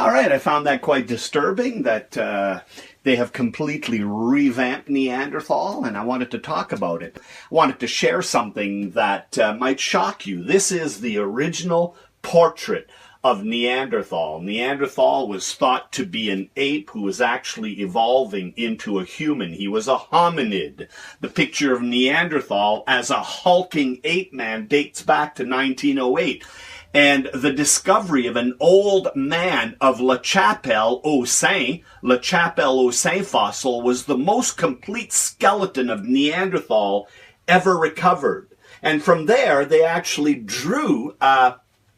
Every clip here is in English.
All right, I found that quite disturbing that they have completely revamped Neanderthal, and I wanted to talk about it. I wanted to share something that might shock you. This is the original portrait of Neanderthal. Neanderthal was thought to be an ape who was actually evolving into a human. He was a hominid. The picture of Neanderthal as a hulking ape man dates back to 1908. And the discovery of an old man of La Chapelle aux Saints fossil was the most complete skeleton of Neanderthal ever recovered. And from there, they actually drew a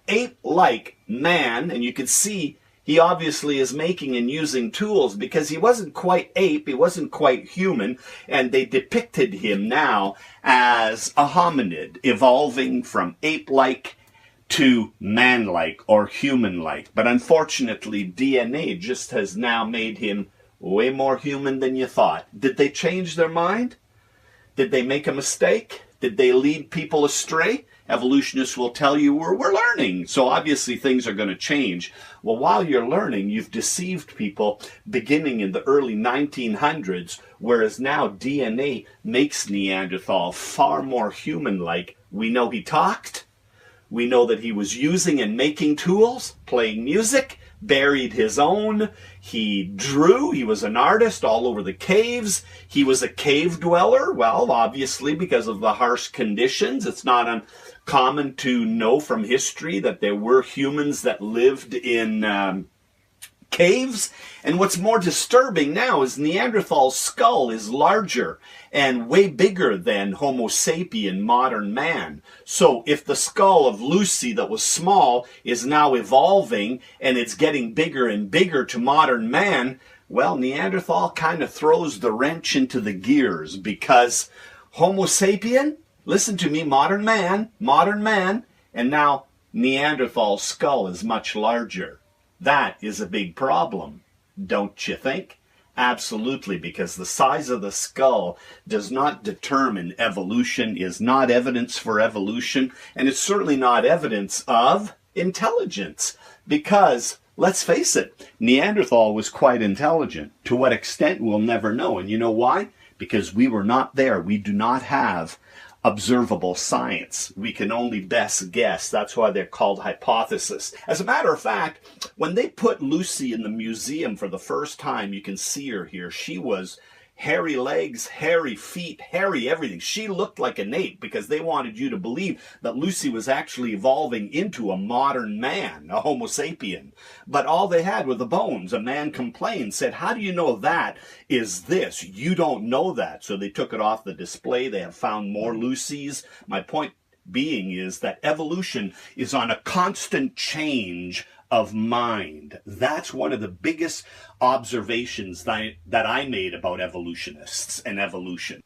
ape-like man, and you can see he obviously is making and using tools because he wasn't quite ape, he wasn't quite human, and they depicted him now as a hominid, evolving from ape-like to man-like or human-like. But unfortunately, DNA just has now made him way more human than you thought. Did they change their mind? Did they make a mistake? Did they lead people astray? Evolutionists will tell you we're learning, so obviously things are going to change. Well, while you're learning, you've deceived people beginning in the early 1900s, whereas now DNA makes Neanderthal far more human-like. We know he talked. We know that he was using and making tools, playing music, buried his own. He drew. He was an artist all over the caves. He was a cave dweller. Well, obviously, because of the harsh conditions, it's not uncommon to know from history that there were humans that lived in caves. And what's more disturbing now is Neanderthal's skull is larger and way bigger than Homo sapien, modern man. So if the skull of Lucy that was small is now evolving and it's getting bigger and bigger to modern man, well, Neanderthal kind of throws the wrench into the gears because Homo sapien, listen to me, modern man, and now Neanderthal's skull is much larger. That is a big problem, don't you think? Absolutely, because the size of the skull does not determine evolution, is not evidence for evolution, and it's certainly not evidence of intelligence. Because, let's face it, Neanderthal was quite intelligent. To what extent, we'll never know. And you know why? Because we were not there. We do not have observable science. We can only best guess. That's why they're called hypotheses. As a matter of fact, when they put Lucy in the museum for the first time, you can see her here. She was hairy legs, hairy feet, hairy everything. She looked like an ape because they wanted you to believe that Lucy was actually evolving into a modern man, a Homo sapien. But all they had were the bones. A man complained, said, how do you know that is this? You don't know that. So they took it off the display. They have found more Lucys. My point being is that evolution is on a constant change of mind. That's one of the biggest observations that I made about evolutionists and evolution.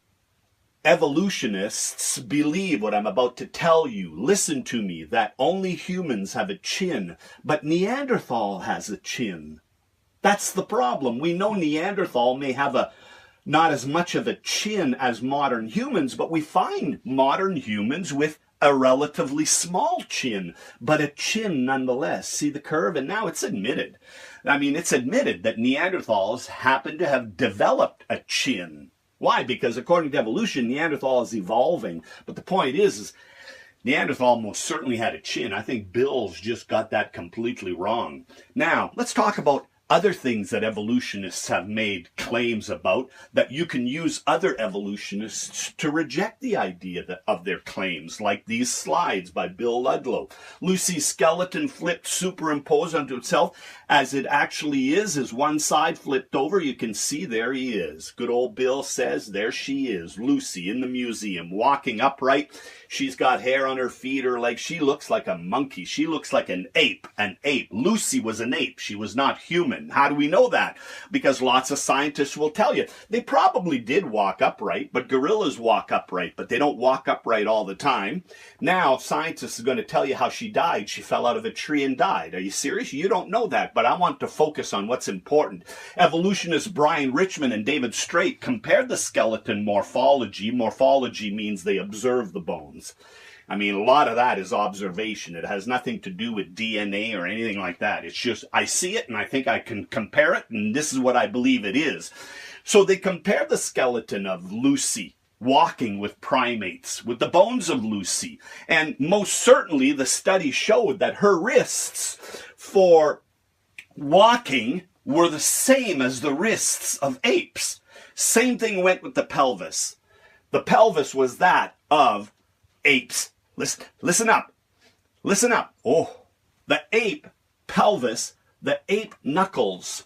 Evolutionists believe what I'm about to tell you. Listen to me, that only humans have a chin, but Neanderthal has a chin. That's the problem. We know Neanderthal may have not as much of a chin as modern humans, but we find modern humans with a relatively small chin, but a chin nonetheless. See the curve? And now it's admitted. I mean, it's admitted that Neanderthals happen to have developed a chin. Why? Because according to evolution, Neanderthal is evolving. But the point is Neanderthal most certainly had a chin. I think Bill's just got that completely wrong. Now, let's talk about other things that evolutionists have made claims about that you can use other evolutionists to reject the idea of their claims, like these slides by Bill Ludlow. Lucy's skeleton flipped superimposed onto itself as it actually is one side flipped over. You can see there he is. Good old Bill says there she is, Lucy in the museum, walking upright. She's got hair on her feet, her legs. She looks like a monkey. She looks like an ape. Lucy was an ape. She was not human. How do we know that? Because lots of scientists will tell you. They probably did walk upright, but gorillas walk upright, but they don't walk upright all the time. Now, scientists are going to tell you how she died. She fell out of a tree and died. Are you serious? You don't know that, but I want to focus on what's important. Evolutionists Brian Richmond and David Straight compared the skeleton morphology. Morphology means they observe the bones. I mean, a lot of that is observation. It has nothing to do with DNA or anything like that. It's just, I see it and I think I can compare it, and this is what I believe it is. So they compared the skeleton of Lucy walking with primates with the bones of Lucy. And most certainly the study showed that her wrists for walking were the same as the wrists of apes. Same thing went with the pelvis. The pelvis was that of apes. Listen up. Listen up. Oh, the ape pelvis, the ape knuckles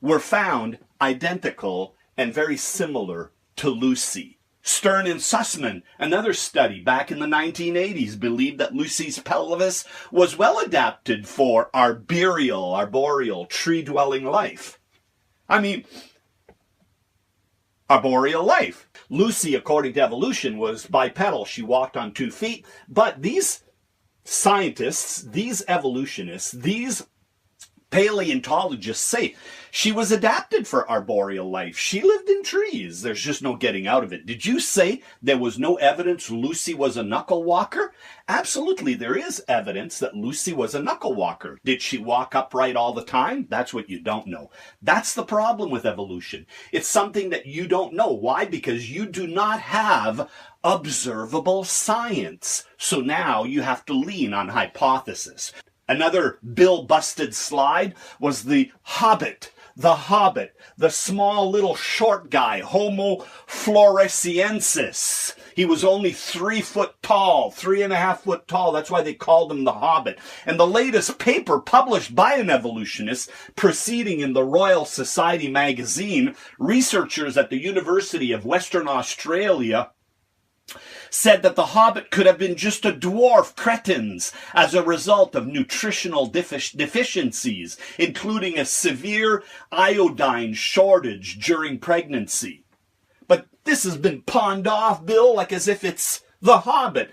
were found identical and very similar to Lucy. Stern and Sussman, another study back in the 1980s, believed that Lucy's pelvis was well adapted for arboreal, tree-dwelling life. I mean, arboreal life. Lucy, according to evolution, was bipedal. She walked on 2 feet. But these scientists, these evolutionists, these paleontologists say she was adapted for arboreal life. She lived in trees. There's just no getting out of it. Did you say there was no evidence Lucy was a knuckle walker? Absolutely, there is evidence that Lucy was a knuckle walker. Did she walk upright all the time? That's what you don't know. That's the problem with evolution. It's something that you don't know. Why? Because you do not have observable science. So now you have to lean on hypothesis. Another Bill-busted slide was the Hobbit. The Hobbit, the small little short guy, Homo floresiensis. He was only 3 foot tall, 3.5 foot tall. That's why they called him the Hobbit. And the latest paper published by an evolutionist, proceeding in the Royal Society magazine, researchers at the University of Western Australia said that the Hobbit could have been just a dwarf cretins as a result of nutritional deficiencies, including a severe iodine shortage during pregnancy. But this has been pawned off, Bill, like as if it's the Hobbit.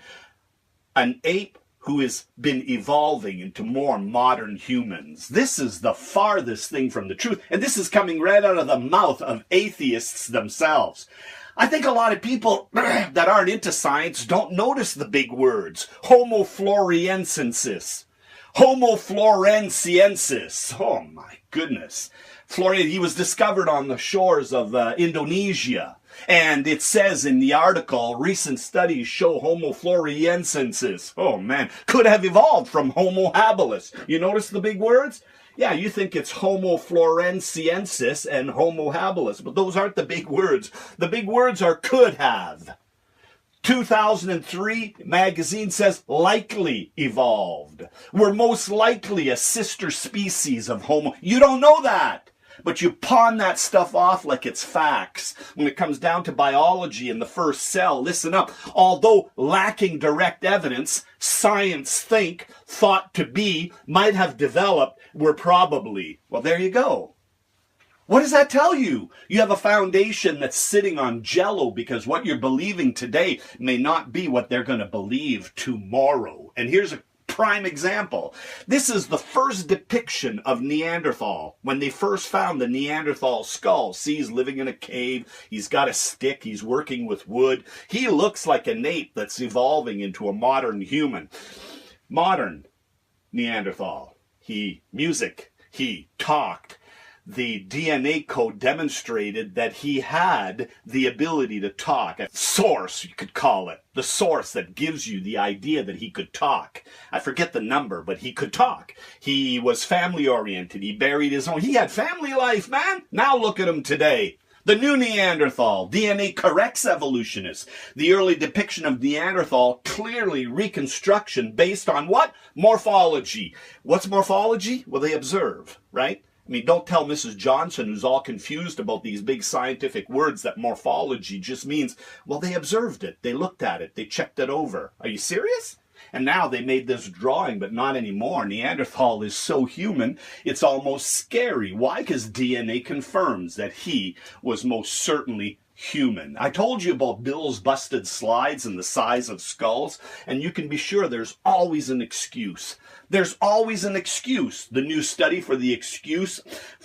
An ape who has been evolving into more modern humans. This is the farthest thing from the truth, and this is coming right out of the mouth of atheists themselves. I think a lot of people that aren't into science don't notice the big words. Homo floresiensis. Homo floresiensis. Oh my goodness. He was discovered on the shores of Indonesia. And it says in the article, recent studies show Homo floresiensis. Oh man, could have evolved from Homo habilis. You notice the big words? Yeah, you think it's Homo floresiensis and Homo habilis, but those aren't the big words. The big words are could have. 2003 magazine says likely evolved. We're most likely a sister species of Homo. You don't know that, but you pawn that stuff off like it's facts. When it comes down to biology and the first cell, listen up. Although lacking direct evidence, science thought to be, might have developed, were probably. Well, there you go. What does that tell you? You have a foundation that's sitting on jello because what you're believing today may not be what they're going to believe tomorrow. And here's a prime example. This is the first depiction of Neanderthal. When they first found the Neanderthal skull, see, he's living in a cave, he's got a stick, he's working with wood. He looks like an ape that's evolving into a modern human. Modern Neanderthal. He talked. The DNA code demonstrated that he had the ability to talk. A source, you could call it. The source that gives you the idea that he could talk. I forget the number, but he could talk. He was family-oriented. He buried his own. He had family life, man. Now look at him today. The new Neanderthal. DNA corrects evolutionists. The early depiction of Neanderthal, clearly reconstruction based on what? Morphology. What's morphology? Well, they observe, right? I mean, don't tell Mrs. Johnson, who's all confused about these big scientific words, that morphology just means, well, they observed it. They looked at it. They checked it over. Are you serious? And now they made this drawing, but not anymore. Neanderthal is so human, it's almost scary. Why? Because DNA confirms that he was most certainly human. I told you about Bill's busted slides and the size of skulls, and you can be sure there's always an excuse. There's always an excuse. The new study for the excuse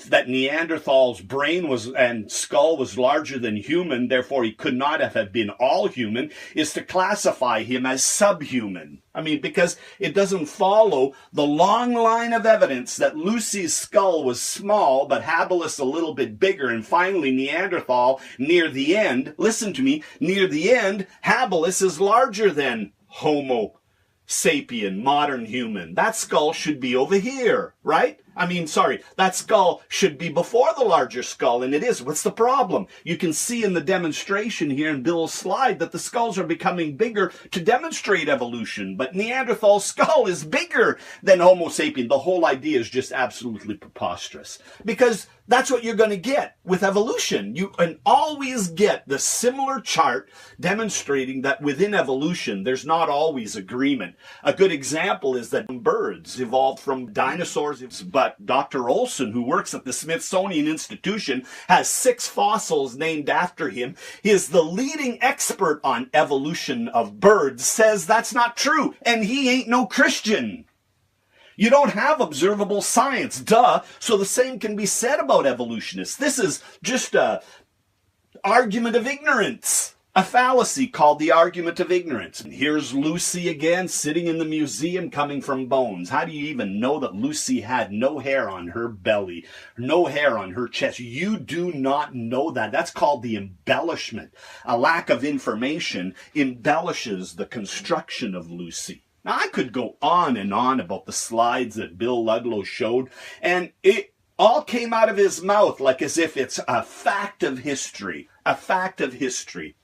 that Neanderthal's brain and skull was larger than human, therefore he could not have been all human, is to classify him as subhuman. I mean, because it doesn't follow the long line of evidence that Lucy's skull was small, but habilis a little bit bigger, and finally Neanderthal, near the end, listen to me, near the end, habilis is larger than Homo sapien, modern human. That skull should be over here, right? I mean, sorry, that skull should be before the larger skull, and it is. What's the problem? You can see in the demonstration here in Bill's slide that the skulls are becoming bigger to demonstrate evolution, but Neanderthal's skull is bigger than Homo sapien. The whole idea is just absolutely preposterous, because that's what you're going to get with evolution. You can always get the similar chart demonstrating that within evolution, there's not always agreement. A good example is that birds evolved from dinosaurs, but Dr. Olson, who works at the Smithsonian Institution, has 6 fossils named after him. He is the leading expert on evolution of birds, says that's not true, and he ain't no Christian. You don't have observable science, duh. So the same can be said about evolutionists. This is just a argument of ignorance, a fallacy called the argument of ignorance. And here's Lucy again, sitting in the museum, coming from bones. How do you even know that Lucy had no hair on her belly, no hair on her chest? You do not know that. That's called the embellishment. A lack of information embellishes the construction of Lucy. Now, I could go on and on about the slides that Bill Ludlow showed, and it all came out of his mouth like as if it's a fact of history. A fact of history.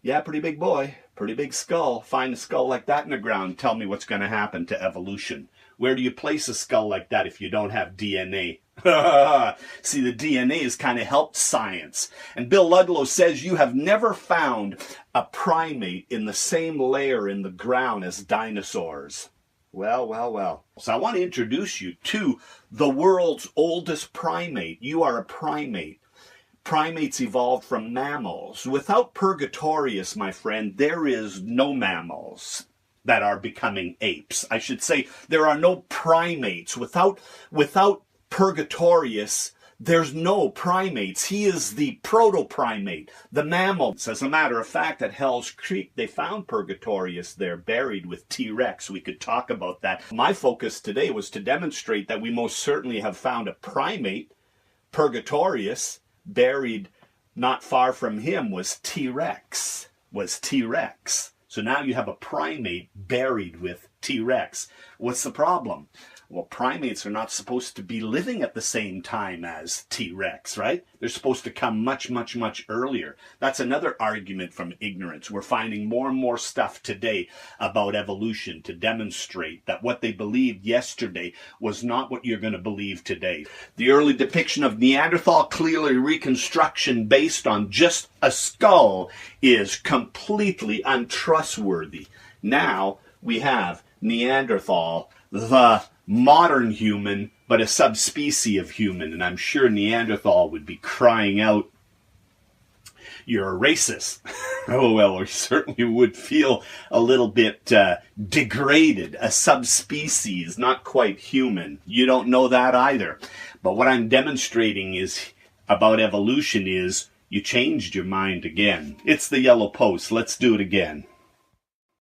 Yeah, pretty big boy, pretty big skull. Find a skull like that in the ground. Tell me what's going to happen to evolution. Where do you place a skull like that if you don't have DNA? See, the DNA has kind of helped science. And Bill Ludlow says you have never found a primate in the same layer in the ground as dinosaurs. Well, well, well. So I want to introduce you to the world's oldest primate. You are a primate. Primates evolved from mammals. Without Purgatorius, my friend, there is no mammals that are becoming apes. I should say there are no primates. Without Purgatorius, there's no primates. He is the proto-primate, the mammal. As a matter of fact, at Hell's Creek, they found Purgatorius there, buried with T-Rex. We could talk about that. My focus today was to demonstrate that we most certainly have found a primate. Purgatorius, buried not far from him, was T-Rex. So now you have a primate buried with T-Rex. What's the problem? Well, primates are not supposed to be living at the same time as T-Rex, right? They're supposed to come much, much, much earlier. That's another argument from ignorance. We're finding more and more stuff today about evolution to demonstrate that what they believed yesterday was not what you're going to believe today. The early depiction of Neanderthal, clearly reconstruction based on just a skull, is completely untrustworthy. Now we have Neanderthal, the modern human, but a subspecies of human. And I'm sure Neanderthal would be crying out, "You're a racist." Oh, well, we certainly would feel a little bit degraded. A subspecies, not quite human. You don't know that either. But what I'm demonstrating is about evolution is you changed your mind again. It's the yellow post. Let's do it again.